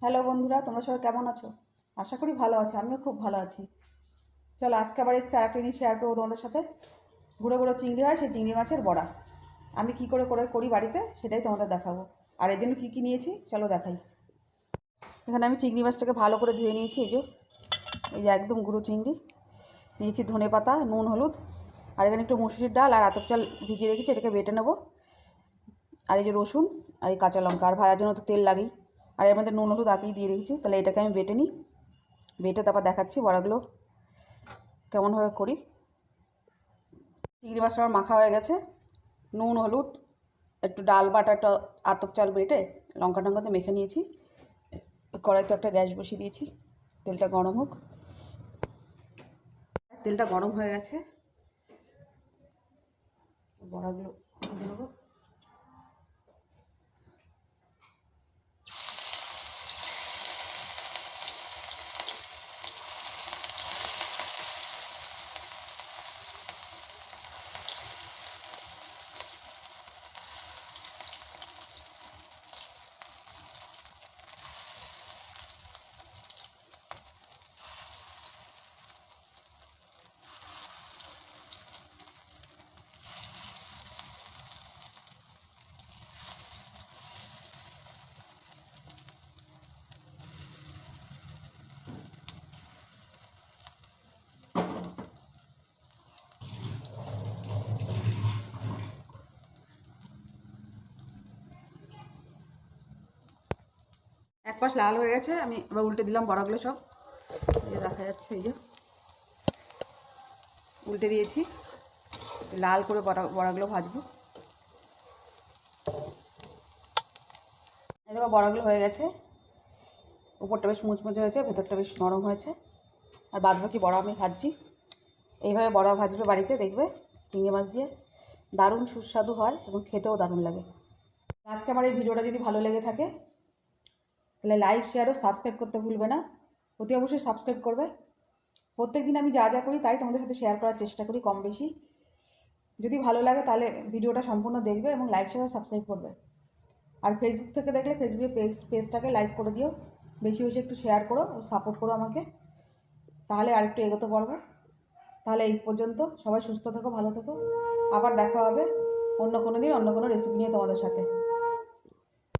Hello বন্ধুরা, তোমরা সবাই কেমন আছো? আশা করি ভালো আছো। আমিও খুব ভালো আছি। চলো আজকে আবার এসে আরেকটা জিনিস শেয়ার করবো তোমাদের সাথে। গুঁড়ো গুঁড়ো চিংড়ি হয়, সেই চিংড়ি মাছের বড়া আমি কি করে করে করি বাড়িতে, সেটাই তোমাদের দেখাবো। আর এর জন্য কী কী নিয়েছি চলো দেখাই। এখানে আমি চিংড়ি মাছটাকে ভালো করে ধুয়ে নিয়েছি। এই যে একদম গুঁড়ো চিংড়ি নিয়েছি। ধনে পাতা, নুন, হলুদ, আর এখানে একটু মুসুরির ডাল আর আতপ চাল ভিজিয়ে রেখেছি, এটাকে বেটে নেবো। আর এই যে রসুন আর এই কাঁচা লঙ্কা, আর ভাজার জন্য তো তেল লাগেই। আর এর মধ্যে নুন হলুদ আগেই দিয়ে রেখেছি। তাহলে এটাকে আমি বেটে নিই, বেটে তারপর দেখাচ্ছি বড়াগুলো কেমনভাবে করি। চিংড়ি মাছটা আমার মাখা হয়ে গেছে। নুন, হলুদ, একটু ডাল বাটা, একটা আতপ চাল বেটে লঙ্কা টঙ্কাতে মেখে নিয়েছি। কড়াইতে একটা গ্যাস বসিয়ে দিয়েছি, তেলটা গরম হোক। তেলটা গরম হয়ে গেছে, বড়াগুলো ভেজে নেবো। এক পাশ লাল হয়ে গেছে, আমি এবার উল্টে দিলাম বড়াগুলো সব। এই যে দেখা যাচ্ছে, এই যে উল্টে দিয়েছি। লাল করে বড়াগুলো ভাজবো। এবার বড়াগুলো হয়ে গেছে, উপরটা বেশ মুচমুচে হয়েছে, ভেতরটা বেশ নরম হয়েছে। আর বাদ বাকি বড়া আমি ভাজছি। এইভাবে বড়া ভাজবে বাড়িতে, দেখবে চিংড়ি মাছ দিয়ে দারুণ সুস্বাদু হয় এবং খেতেও দারুণ লাগে। আজকে আমার এই ভিডিওটা যদি ভালো লেগে থাকে তাহলে লাইক, শেয়ার ও সাবস্ক্রাইব করতে ভুলবে না। অতি অবশ্যই সাবস্ক্রাইব করবে। প্রত্যেক দিন আমি যা যা করি তাই তোমাদের সাথে শেয়ার করার চেষ্টা করি, কম বেশি। যদি ভালো লাগে তাহলে ভিডিওটা সম্পূর্ণ দেখবে এবং লাইক, শেয়ার ও সাবস্ক্রাইব করবে। আর ফেসবুক থেকে দেখলে ফেসবুকে পেজটাকে লাইক করে দিও। বেশি বেশি একটু শেয়ার করো ও সাপোর্ট করো আমাকে, তাহলে আর একটু এগোতে পারবো। তাহলে এই পর্যন্ত, সবাই সুস্থ থেকো, ভালো থেকো। আবার দেখা হবে অন্য কোনো দিন অন্য কোনো রেসিপি নিয়ে তোমাদের সাথে।